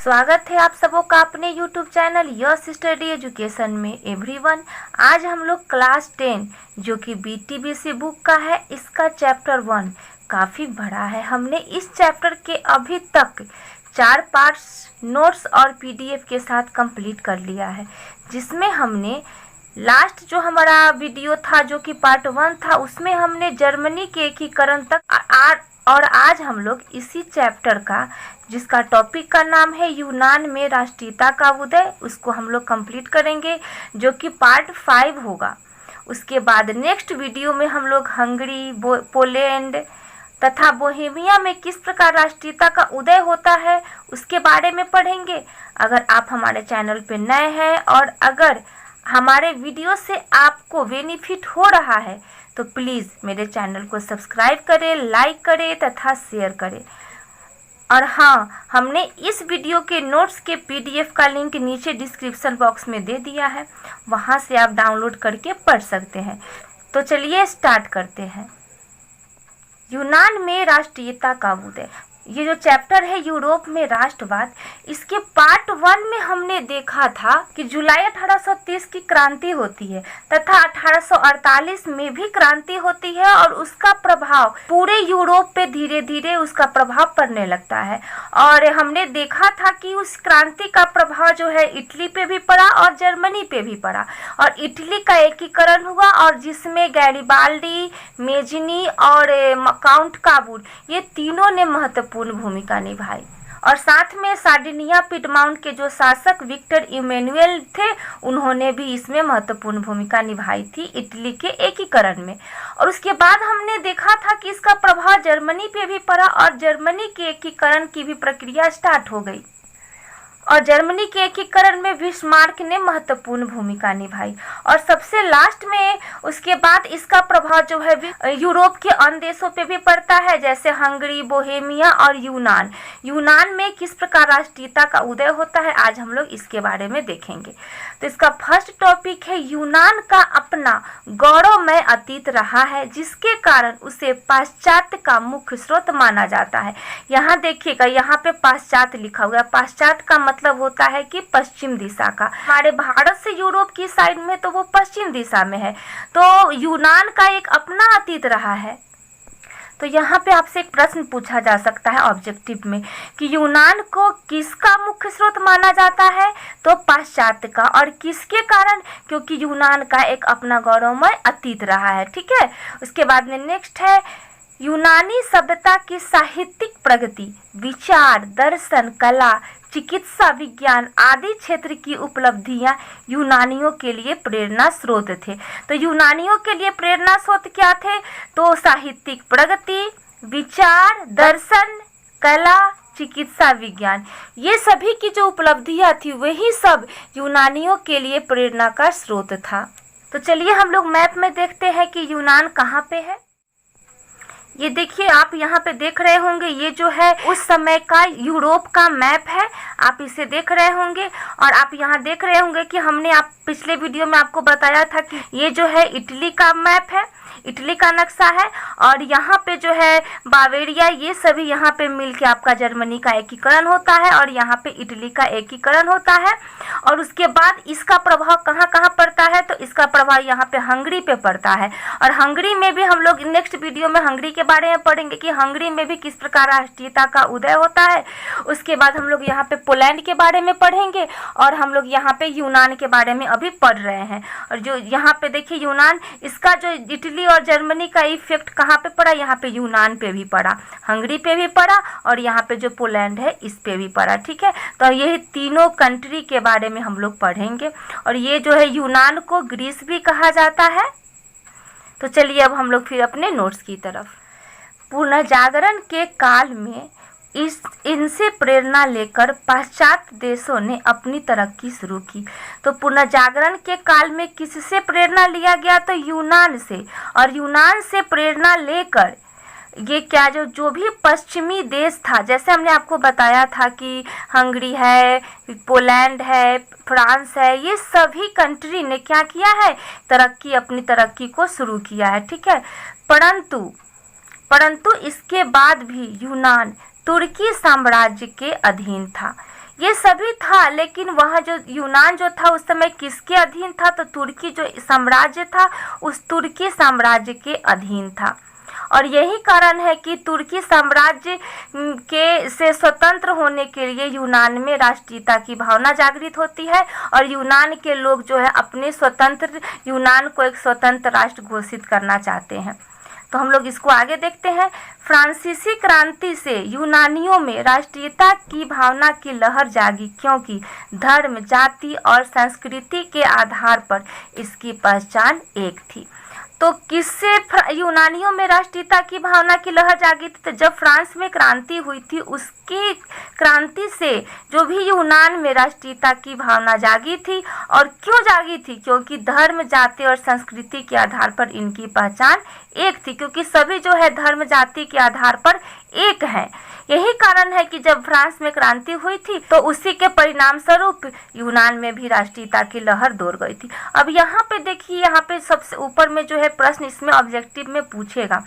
स्वागत है आप सबों का अपने YouTube channel yes study education में एवरीवन। आज हम लोग क्लास 10 जो कि BTBC बुक का है, इसका चैप्टर 1 काफ़ी बड़ा है। हमने इस चैप्टर के अभी तक 4 पार्ट्स नोट्स और PDF के साथ कंप्लीट कर लिया है, जिसमें हमने लास्ट जो हमारा वीडियो था जो कि पार्ट 1 था, उसमें हमने जर्मनी के एकीकरण तक और आज हम लोग इसी चैप्टर का, जिसका टॉपिक का नाम है यूनान में राष्ट्रीयता का उदय, उसको हम लोग कंप्लीट करेंगे, जो कि पार्ट 5 होगा। उसके बाद नेक्स्ट वीडियो में हम लोग हंगरी, पोलैंड तथा बोहेमिया में किस प्रकार राष्ट्रीयता का उदय होता है उसके बारे में पढ़ेंगे। अगर आप हमारे चैनल पे नए हैं और अगर हमारे वीडियो से आपको बेनिफिट हो रहा है तो प्लीज़ मेरे चैनल को सब्सक्राइब करें, लाइक करें तथा शेयर करें। और हाँ, हमने इस वीडियो के नोट्स के PDF का लिंक नीचे डिस्क्रिप्शन बॉक्स में दे दिया है, वहाँ से आप डाउनलोड करके पढ़ सकते हैं। तो चलिए स्टार्ट करते हैं। यूनान में राष्ट्रीयता का उदय, ये जो चैप्टर है यूरोप में राष्ट्रवाद, इसके पार्ट 1 में हमने देखा था कि जुलाई 1830 की क्रांति होती है तथा 1848 में भी क्रांति होती है और उसका प्रभाव पूरे यूरोप पे धीरे धीरे उसका प्रभाव पड़ने लगता है। और हमने देखा था कि उस क्रांति का प्रभाव जो है इटली पे भी पड़ा और जर्मनी पे भी पड़ा, और इटली का एकीकरण हुआ और जिसमें गैरिबाल्डी, मेजिनी और काउंट काबूल, ये तीनों ने महत्वपूर्ण भूमिका निभाई। और साथ में सार्डिनिया पिडमाउंट के जो शासक विक्टर इमैनुअल थे, उन्होंने भी इसमें महत्वपूर्ण भूमिका निभाई थी इटली के एकीकरण में। और उसके बाद हमने देखा था कि इसका प्रभाव जर्मनी पे भी पड़ा और जर्मनी के एकीकरण की भी प्रक्रिया स्टार्ट हो गई, और जर्मनी के एकीकरण में बिस्मार्क ने महत्वपूर्ण भूमिका निभाई। और सबसे लास्ट में उसके बाद इसका प्रभाव जो है यूरोप के अन्य देशों पे भी पड़ता है, जैसे हंगरी, बोहेमिया और यूनान। यूनान में किस प्रकार राष्ट्रीयता का उदय होता है, आज हम लोग इसके बारे में देखेंगे। तो इसका फर्स्ट टॉपिक है यूनान का अपना गौरवमय अतीत रहा है, जिसके कारण उसे पाश्चात्य का मुख्य स्रोत माना जाता है। यहाँ देखिएगा, यहाँ पे पाश्चात्य लिखा हुआ है। पाश्चात्य का मतलब होता है कि पश्चिम दिशा का। हमारे भारत से यूरोप की साइड में तो वो पश्चिम दिशा में है, तो यूनान का एक अपना अतीत रहा है। तो यहाँ पे आपसे एक प्रश्न पूछा जा सकता है ऑब्जेक्टिव में कि यूनान को किसका मुख्य स्रोत माना जाता है, तो पाश्चात्य का। और किसके कारण, क्योंकि यूनान का एक अपना गौरवमय अतीत रहा है। ठीक है, उसके बाद में नेक्स्ट है यूनानी सभ्यता की साहित्यिक प्रगति, विचार, दर्शन, कला, चिकित्सा विज्ञान आदि क्षेत्र की उपलब्धियां यूनानियों के लिए प्रेरणा स्रोत थे। तो यूनानियों के लिए प्रेरणा स्रोत क्या थे, तो साहित्यिक प्रगति, विचार, दर्शन, कला, चिकित्सा विज्ञान, ये सभी की जो उपलब्धियां थी वही सब यूनानियों के लिए प्रेरणा का स्रोत था। तो चलिए हम लोग मैप में देखते हैं कि यूनान कहाँ पे है। ये देखिए, आप यहाँ पे देख रहे होंगे, ये जो है उस समय का यूरोप का मैप है, आप इसे देख रहे होंगे। और आप यहाँ देख रहे होंगे कि हमने आप पिछले वीडियो में आपको बताया था कि ये जो है इटली का मैप है, इटली का नक्शा है। और यहाँ पे जो है बावेरिया, ये सभी यहाँ पे मिलके आपका जर्मनी का एकीकरण होता है और यहाँ पे इटली का एकीकरण होता है। और उसके बाद इसका प्रभाव कहाँ कहाँ पड़ता है, तो इसका प्रभाव यहाँ पे हंगरी पे पड़ता है। और हंगरी में भी हम लोग नेक्स्ट वीडियो में हंगरी के बारे में पढ़ेंगे कि हंगरी में भी किस प्रकार राष्ट्रीयता का उदय होता है। उसके बाद हम लोग यहाँ पे पोलैंड के बारे में पढ़ेंगे और हम लोग यहाँ पे यूनान के बारे में अभी पढ़ रहे हैं। और जो यहाँ पे देखिए यूनान, इसका जो इटली और जर्मनी का इफेक्ट कहाँ पे पड़ा, यहाँ पे यूनान पे भी पड़ा, हंगरी पे भी पड़ा और यहाँ पे जो पोलैंड है इस पे भी पड़ा। ठीक है, तो ये तीनों कंट्री के बारे में हम लोग पढ़ेंगे। और ये जो है यूनान को ग्रीस भी कहा जाता है। तो चलिए अब हम लोग फिर अपने नोट्स की तरफ। पुनर्जागरण के काल में इनसे प्रेरणा लेकर पाश्चात्य देशों ने अपनी तरक्की शुरू की। तो पुनर्जागरण के काल में किससे प्रेरणा लिया गया, तो यूनान से। और यूनान से प्रेरणा लेकर ये क्या जो भी पश्चिमी देश था, जैसे हमने आपको बताया था कि हंगरी है, पोलैंड है, फ्रांस है, ये सभी कंट्री ने क्या किया है, अपनी तरक्की को शुरू किया है। ठीक है, परंतु इसके बाद भी यूनान तुर्की साम्राज्य के अधीन था। ये सभी था, लेकिन वह जो यूनान जो था उस समय किसके अधीन था? तो तुर्की जो साम्राज्य था उस तुर्की साम्राज्य के अधीन था। और यही कारण है कि तुर्की साम्राज्य के से स्वतंत्र होने के लिए यूनान में राष्ट्रीयता की भावना जागृत होती है और यूनान के लोग जो है अपने स्वतंत्र यूनान को एक स्वतंत्र राष्ट्र घोषित करना चाहते हैं। तो हम लोग इसको आगे देखते हैं। फ्रांसीसी क्रांति से यूनानियों में राष्ट्रीयता की भावना की लहर जागी, क्योंकि धर्म, जाति और संस्कृति के आधार पर इसकी पहचान एक थी। तो किससे यूनानियों में राष्ट्रीयता की भावना की लहर जागी थी? तो जब फ्रांस में क्रांति हुई थी, उसकी क्रांति से जो भी यूनान में राष्ट्रीयता की भावना जागी थी। और क्यों जागी थी? क्योंकि धर्म, जाति और संस्कृति के आधार पर इनकी पहचान एक थी, क्योंकि सभी जो है धर्म, जाति के आधार पर एक है। यही कारण है कि जब फ्रांस में क्रांति हुई थी तो उसी के परिणाम स्वरूप यूनान में भी राष्ट्रीयता की लहर दौड़ गई थी। अब यहाँ पे देखिए, यहाँ पे सबसे ऊपर में जो है प्रश्न इसमें ऑब्जेक्टिव में पूछेगा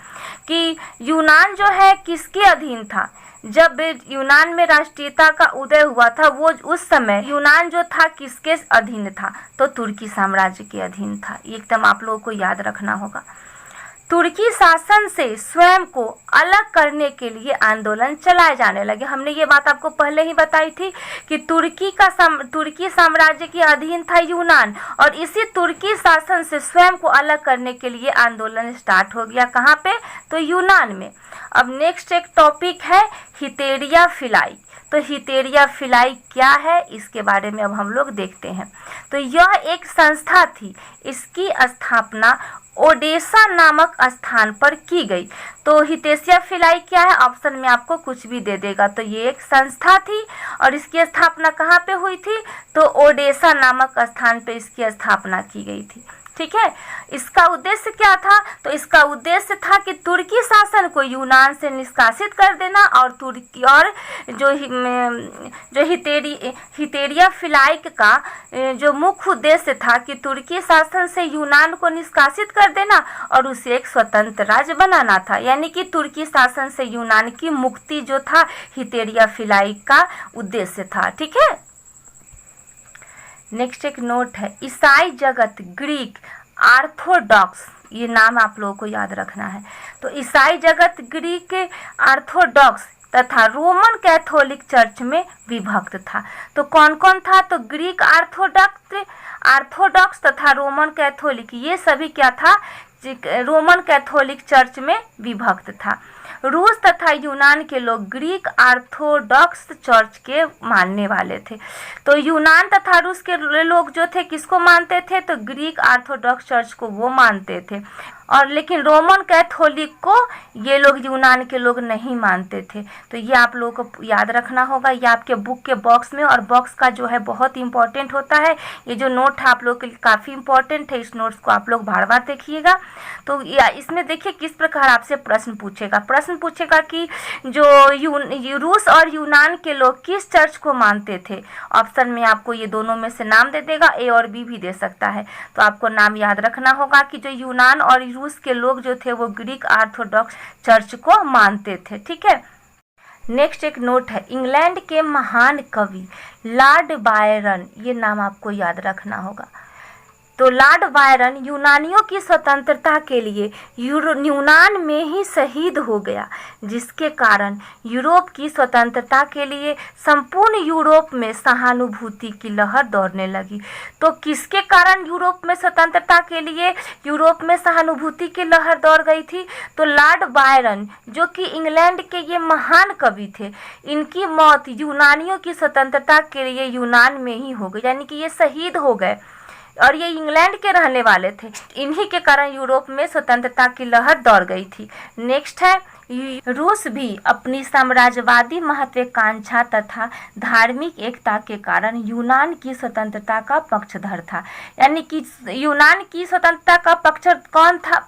कि यूनान जो है किसके अधीन था? जब यूनान में राष्ट्रीयता का उदय हुआ था, वो उस समय यूनान जो था किसके अधीन था? तो तुर्की साम्राज्य के अधीन था। एकदम आप लोगों को याद रखना होगा। तुर्की शासन से स्वयं को अलग करने के लिए आंदोलन चलाए जाने लगे। हमने ये बात आपको पहले ही बताई थी कि तुर्की साम्राज्य के अधीन था यूनान, और इसी तुर्की शासन से स्वयं को अलग करने के लिए आंदोलन स्टार्ट हो गया। कहाँ पे? तो यूनान में। अब नेक्स्ट एक टॉपिक है हितेरिया फिलाई। तो हितेरिया फिलाई क्या है, इसके बारे में अब हम लोग देखते हैं। तो यह एक संस्था थी। इसकी स्थापना ओडेसा नामक स्थान पर की गई। तो हितेरिया फिलाई क्या है? ऑप्शन में आपको कुछ भी दे देगा। तो ये एक संस्था थी और इसकी स्थापना कहाँ पे हुई थी? तो ओडेसा नामक स्थान पे इसकी स्थापना की गई थी। ठीक है। इसका उद्देश्य क्या था? तो इसका उद्देश्य था कि तुर्की शासन को यूनान से निष्कासित कर देना, और तुर्की और जो हितेरिया फिलाई का जो मुख्य उद्देश्य था कि तुर्की शासन से यूनान को निष्कासित कर देना और उसे एक स्वतंत्र राज्य बनाना था। यानी कि तुर्की शासन से यूनान की मुक्ति जो था हितेरिया फिलाई का उद्देश्य था। ठीक है। नेक्स्ट एक नोट है, ईसाई जगत ग्रीक ऑर्थोडॉक्स, ये नाम आप लोगों को याद रखना है। तो ईसाई जगत ग्रीक ऑर्थोडॉक्स तथा रोमन कैथोलिक चर्च में विभक्त था। तो कौन कौन था? तो ग्रीक ऑर्थोडॉक्स तथा रोमन कैथोलिक, ये सभी क्या था? रोमन कैथोलिक चर्च में विभक्त था। रूस तथा यूनान के लोग ग्रीक ऑर्थोडॉक्स चर्च के मानने वाले थे। तो यूनान तथा रूस के लोग जो थे किसको मानते थे? तो ग्रीक ऑर्थोडॉक्स चर्च को वो मानते थे। और लेकिन रोमन कैथोलिक को ये लोग, यूनान के लोग, नहीं मानते थे। तो ये आप लोगों को याद रखना होगा। ये आपके बुक के बॉक्स में, और बॉक्स का जो है बहुत इंपॉर्टेंट होता है। ये जो नोट है आप लोग के लिए काफ़ी इंपॉर्टेंट है। इस नोट्स को आप लोग बार बार देखिएगा। तो इसमें देखिए किस प्रकार आपसे प्रश्न पूछेगा। प्रश्न पूछेगा कि जो रूस और यूनान के लोग किस चर्च को मानते थे। ऑप्शन में आपको ये दोनों में से नाम दे देगा, ए और बी भी दे सकता है। तो आपको नाम याद रखना होगा कि जो यूनान और रूस के लोग जो थे वो ग्रीक ऑर्थोडॉक्स चर्च को मानते थे। ठीक है। नेक्स्ट एक नोट है, इंग्लैंड के महान कवि लॉर्ड बायरन, ये नाम आपको याद रखना होगा। तो लॉर्ड बायरन यूनानियों की स्वतंत्रता के लिए यूनान में ही शहीद हो गया, जिसके कारण यूरोप की स्वतंत्रता के लिए संपूर्ण यूरोप में सहानुभूति की लहर दौड़ने लगी। तो किसके कारण यूरोप में स्वतंत्रता के लिए यूरोप में सहानुभूति की लहर दौड़ गई थी? तो लॉर्ड बायरन जो कि इंग्लैंड के ये महान कवि थे, इनकी मौत यूनानियों की स्वतंत्रता के लिए यूनान में ही हो गई। यानी कि ये शहीद हो गए और ये इंग्लैंड के रहने वाले थे। इन्हीं के कारण यूरोप में स्वतंत्रता की लहर दौड़ गई थी। नेक्स्ट है, रूस भी अपनी साम्राज्यवादी महत्वाकांक्षा तथा धार्मिक एकता के कारण यूनान की स्वतंत्रता का पक्षधर था। यानी कि यूनान की स्वतंत्रता का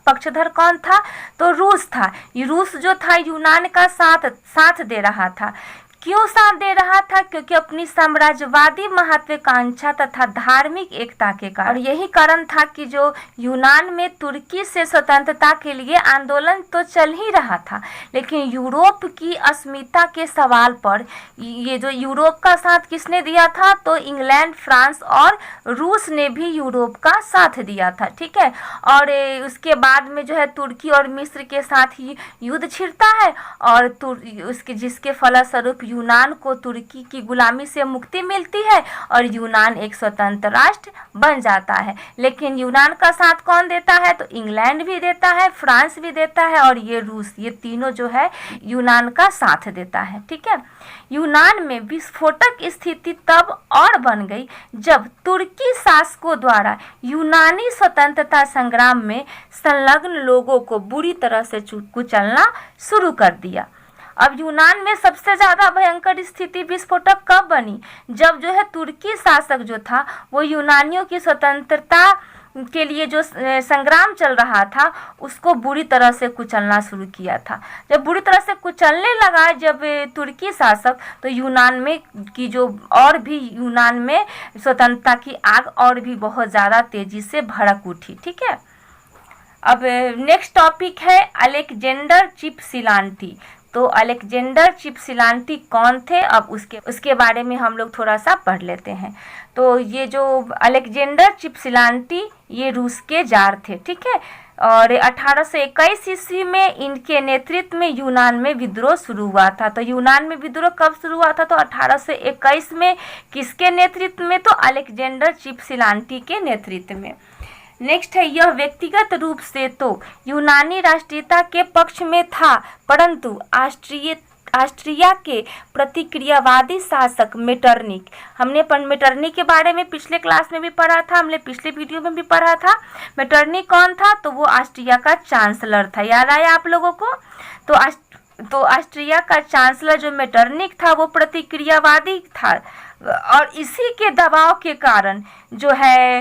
पक्षधर कौन था? तो रूस था। रूस जो था यूनान का साथ दे रहा था। क्यों साथ दे रहा था? क्योंकि अपनी साम्राज्यवादी महत्वाकांक्षा तथा धार्मिक एकता के कारण। और यही कारण था कि जो यूनान में तुर्की से स्वतंत्रता के लिए आंदोलन तो चल ही रहा था, लेकिन यूरोप की अस्मिता के सवाल पर ये जो यूरोप का साथ किसने दिया था? तो इंग्लैंड, फ्रांस और रूस ने भी यूरोप का साथ दिया था। ठीक है, और उसके बाद में जो है तुर्की और मिस्र के साथ ही युद्ध छिड़ता है और उसके जिसके फलस्वरूप यूनान को तुर्की की गुलामी से मुक्ति मिलती है और यूनान एक स्वतंत्र राष्ट्र बन जाता है। लेकिन यूनान का साथ कौन देता है? तो इंग्लैंड भी देता है, फ्रांस भी देता है और ये रूस, ये तीनों जो है यूनान का साथ देता है। ठीक है, यूनान में विस्फोटक स्थिति तब और बन गई जब तुर्की शासकों द्वारा यूनानी स्वतंत्रता संग्राम में संलग्न लोगों को बुरी तरह से कुचलना शुरू कर दिया। अब यूनान में सबसे ज़्यादा भयंकर स्थिति विस्फोटक कब बनी? जब जो है तुर्की शासक जो था वो यूनानियों की स्वतंत्रता के लिए जो संग्राम चल रहा था उसको बुरी तरह से कुचलना शुरू किया था। जब बुरी तरह से कुचलने लगा जब तुर्की शासक, तो यूनान में की जो और भी यूनान में स्वतंत्रता की आग और भी बहुत ज़्यादा तेजी से भड़क उठी। ठीक है, अब नेक्स्ट टॉपिक है अलेक्जेंडर चिपसिलांटी। तो अलेक्जेंडर चिपसिलांटी कौन थे? अब उसके बारे में हम लोग थोड़ा सा पढ़ लेते हैं। तो ये जो अलेक्जेंडर चिपसिलांटी ये रूस के जार थे। ठीक है, और 1821 ईस्वी में इनके नेतृत्व में यूनान में विद्रोह शुरू हुआ था। तो यूनान में विद्रोह कब शुरू हुआ था? तो 1821 में। किसके नेतृत्व में? तो अलेक्जेंडर चिपसिलांटी के नेतृत्व में। नेक्स्ट है, यह व्यक्तिगत रूप से तो यूनानी राष्ट्रीयता के पक्ष में था, परंतु ऑस्ट्रिया के प्रतिक्रियावादी शासक मेटरनिक, हमने मेटरनिक के बारे में पिछले क्लास में भी पढ़ा था, हमने पिछले वीडियो में भी पढ़ा था। मेटरनिक कौन था? तो वो ऑस्ट्रिया का चांसलर था। याद आया आप लोगों को? तो ऑस्ट्रिया का चांसलर जो मेटरनिक था वो प्रतिक्रियावादी था और इसी के दबाव के कारण जो है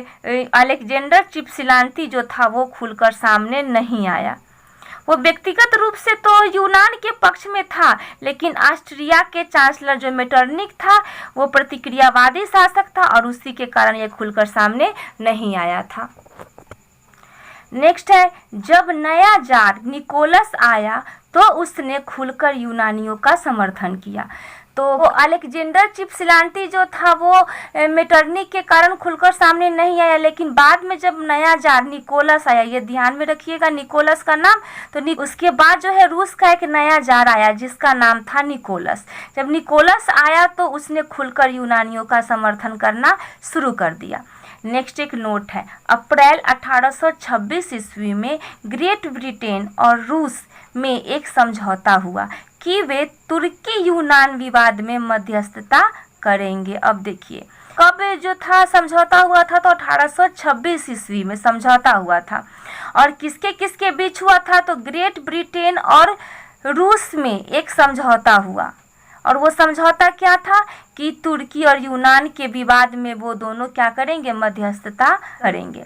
अलेक्जेंडर चिपसिलांटी जो था वो खुलकर सामने नहीं आया। वो व्यक्तिगत रूप से तो यूनान के पक्ष में था, लेकिन ऑस्ट्रिया के चांसलर जो मेटरनिक था वो प्रतिक्रियावादी शासक था और उसी के कारण ये खुलकर सामने नहीं आया था। नेक्स्ट है, जब नया जार निकोलस आया तो उसने खुलकर यूनानियों का समर्थन किया। तो वो अलेक्जेंडर चिपसिलांटी जो था वो मेटरनिक के कारण खुलकर सामने नहीं आया, लेकिन बाद में जब नया जार निकोलस आया, ये ध्यान में रखिएगा निकोलस का नाम, तो उसके बाद जो है रूस का एक नया जार आया जिसका नाम था निकोलस। जब निकोलस आया तो उसने खुलकर यूनानियों का समर्थन करना शुरू कर दिया। नेक्स्ट एक नोट है, अप्रैल 1826 ईस्वी में ग्रेट ब्रिटेन और रूस में एक समझौता हुआ कि वे तुर्की यूनान विवाद में मध्यस्थता करेंगे। अब देखिए कब जो था समझौता हुआ था? तो 1826 ईस्वी में समझौता हुआ था और किसके किसके बीच हुआ था? तो ग्रेट ब्रिटेन और रूस में एक समझौता हुआ और वो समझौता क्या था कि तुर्की और यूनान के विवाद में वो दोनों क्या करेंगे? मध्यस्थता करेंगे।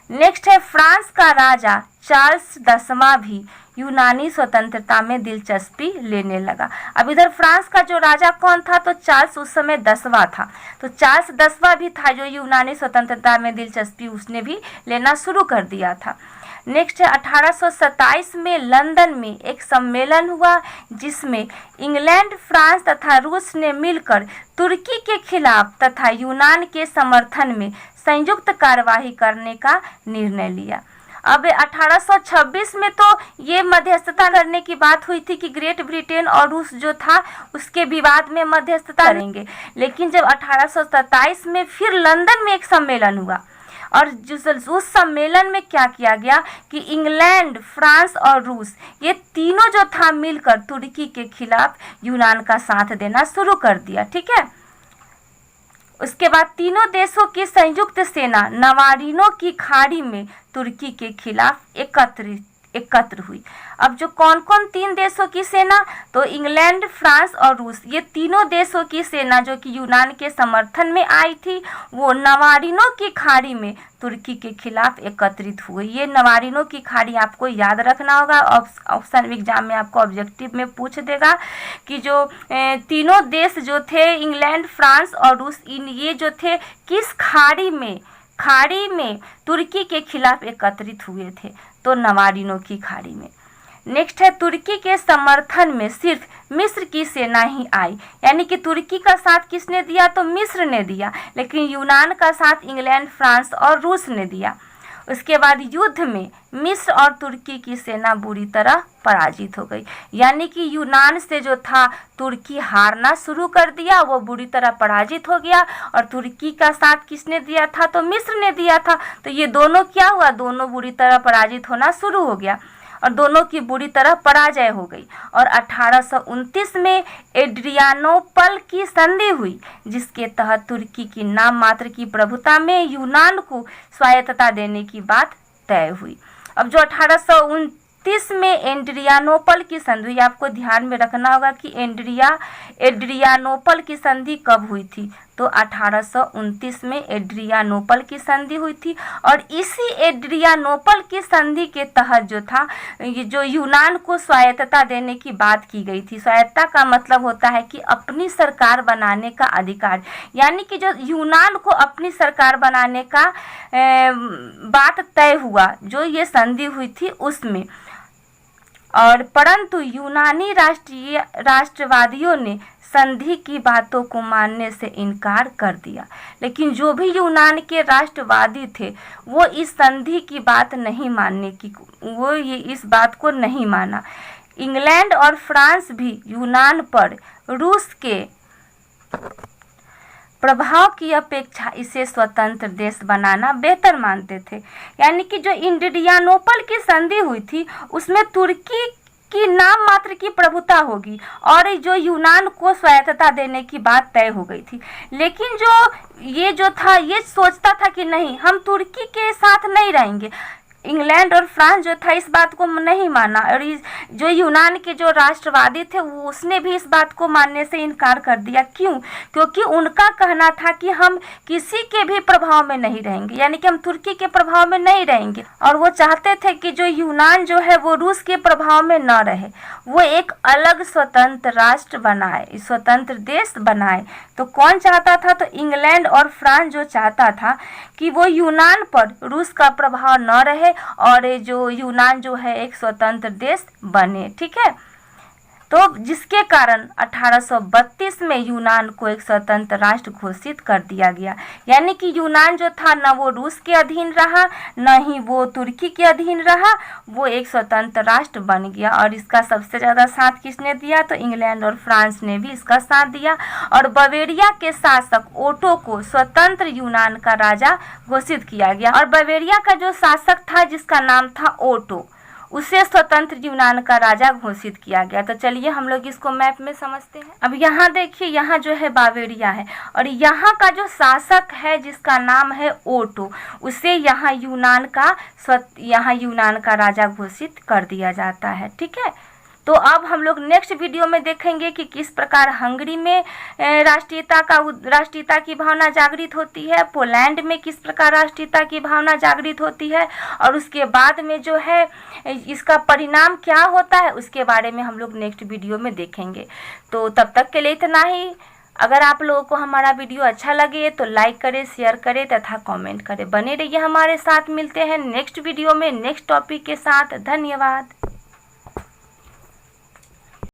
नेक्स्ट है, फ्रांस का राजा चार्ल्स 10वां भी यूनानी स्वतंत्रता में दिलचस्पी लेने लगा। अब इधर फ्रांस का जो राजा कौन था? तो चार्ल्स उस समय 10वां था। तो चार्ल्स 10वां भी था जो यूनानी स्वतंत्रता में दिलचस्पी उसने भी लेना शुरू कर दिया था। नेक्स्ट है, 1827 में लंदन में एक सम्मेलन हुआ जिसमें इंग्लैंड, फ्रांस तथा रूस ने मिलकर तुर्की के खिलाफ तथा यूनान के समर्थन में संयुक्त कार्यवाही करने का निर्णय लिया। अब 1826 में तो ये मध्यस्थता करने की बात हुई थी कि ग्रेट ब्रिटेन और रूस जो था उसके विवाद में मध्यस्थता करेंगे, लेकिन जब 1827 में फिर लंदन में एक सम्मेलन हुआ और उस सम्मेलन में क्या किया गया कि इंग्लैंड, फ्रांस और रूस ये तीनों जो था मिलकर तुर्की के खिलाफ यूनान का साथ देना शुरू कर दिया। ठीक है, उसके बाद तीनों देशों की संयुक्त सेना नवारिनो की खाड़ी में तुर्की के खिलाफ एकत्र हुई। अब जो कौन कौन 3 देशों की सेना, तो इंग्लैंड, फ्रांस और रूस, ये तीनों देशों की सेना जो कि यूनान के समर्थन में आई थी, वो नवारिनो की खाड़ी में तुर्की के खिलाफ एकत्रित हुए। ये नवारिनो की खाड़ी आपको याद रखना होगा, ऑप्शन एग्जाम में आपको ऑब्जेक्टिव में पूछ देगा कि जो तीनों देश जो थे इंग्लैंड, फ्रांस और रूस, ये जो थे किस खाड़ी में तुर्की के खिलाफ एकत्रित हुए थे, तो नवारिनो की खाड़ी में। नेक्स्ट है, तुर्की के समर्थन में सिर्फ मिस्र की सेना ही आई, यानी कि तुर्की का साथ किसने दिया, तो मिस्र ने दिया, लेकिन यूनान का साथ इंग्लैंड, फ्रांस और रूस ने दिया। उसके बाद युद्ध में मिस्र और तुर्की की सेना बुरी तरह पराजित हो गई, यानी कि यूनान से जो था तुर्की हारना शुरू कर दिया, वो बुरी तरह पराजित हो गया। और तुर्की का साथ किसने दिया था, तो मिस्र ने दिया था। तो ये दोनों क्या हुआ, दोनों बुरी तरह पराजित होना शुरू हो गया और दोनों की बुरी तरह पराजय हो गई। और 1829 में एड्रियानोपल की संधि हुई, जिसके तहत तुर्की की नाम मात्र की प्रभुता में यूनान को स्वायत्तता देने की बात तय हुई। अब जो 1829 में एड्रियानोपल की संधि हुई, आपको ध्यान में रखना होगा कि एड्रियानोपल की संधि कब हुई थी, तो 1829 में एड्रियानोपल की संधि हुई थी। और इसी एड्रियानोपल की संधि के तहत जो था, जो यूनान को स्वायत्तता देने की बात की गई थी। स्वायत्तता का मतलब होता है कि अपनी सरकार बनाने का अधिकार, यानी कि जो यूनान को अपनी सरकार बनाने का बात तय हुआ, जो ये संधि हुई थी उसमें। और परंतु यूनानी राष्ट्रवादियों ने संधि की बातों को मानने से इनकार कर दिया, लेकिन जो भी यूनान के राष्ट्रवादी थे वो इस संधि की बात नहीं मानने की, वो ये इस बात को नहीं माना। इंग्लैंड और फ्रांस भी यूनान पर रूस के प्रभाव की अपेक्षा इसे स्वतंत्र देश बनाना बेहतर मानते थे, यानी कि जो एड्रियानोपल की संधि हुई थी उसमें तुर्की की नाम मात्र की प्रभुता होगी और जो यूनान को स्वायत्तता देने की बात तय हो गई थी। लेकिन जो था ये सोचता था कि नहीं, हम तुर्की के साथ नहीं रहेंगे। इंग्लैंड और फ्रांस जो था इस बात को नहीं माना, और जो यूनान के जो राष्ट्रवादी थे उसने भी इस बात को मानने से इनकार कर दिया। क्यों? क्योंकि उनका कहना था कि हम किसी के भी प्रभाव में नहीं रहेंगे, यानी कि हम तुर्की के प्रभाव में नहीं रहेंगे, और वो चाहते थे कि जो यूनान जो है वो रूस के प्रभाव में न रहे, वो एक अलग स्वतंत्र राष्ट्र बनाए, स्वतंत्र देश बनाए। तो कौन चाहता था? तो इंग्लैंड और फ्रांस जो चाहता था कि वो यूनान पर रूस का प्रभाव न रहे और जो यूनान जो है एक स्वतंत्र देश बने। ठीक है, तो जिसके कारण 1832 में यूनान को एक स्वतंत्र राष्ट्र घोषित कर दिया गया, यानी कि यूनान जो था न वो रूस के अधीन रहा न ही वो तुर्की के अधीन रहा, वो एक स्वतंत्र राष्ट्र बन गया। और इसका सबसे ज़्यादा साथ किसने दिया? तो इंग्लैंड और फ्रांस ने भी इसका साथ दिया। और बवेरिया के शासक ओटो को स्वतंत्र यूनान का राजा घोषित किया गया, और बवेरिया का जो शासक था जिसका नाम था ओटो, उसे स्वतंत्र यूनान का राजा घोषित किया गया। तो चलिए हम लोग इसको मैप में समझते हैं। अब यहाँ देखिए, यहाँ जो है बावेरिया है और यहाँ का जो शासक है जिसका नाम है ओटो, उसे यहाँ यूनान का राजा घोषित कर दिया जाता है। ठीक है, तो अब हम लोग नेक्स्ट वीडियो में देखेंगे कि किस प्रकार हंगरी में राष्ट्रीयता की भावना जागृत होती है, पोलैंड में किस प्रकार राष्ट्रीयता की भावना जागृत होती है, और उसके बाद में जो है इसका परिणाम क्या होता है उसके बारे में हम लोग नेक्स्ट वीडियो में देखेंगे। तो तब तक के लिए इतना ही। अगर आप लोगों को हमारा वीडियो अच्छा लगे तो लाइक करें, शेयर करें तथा कमेंट करें। बने रहिए हमारे साथ, मिलते हैं नेक्स्ट वीडियो में नेक्स्ट टॉपिक के साथ। धन्यवाद।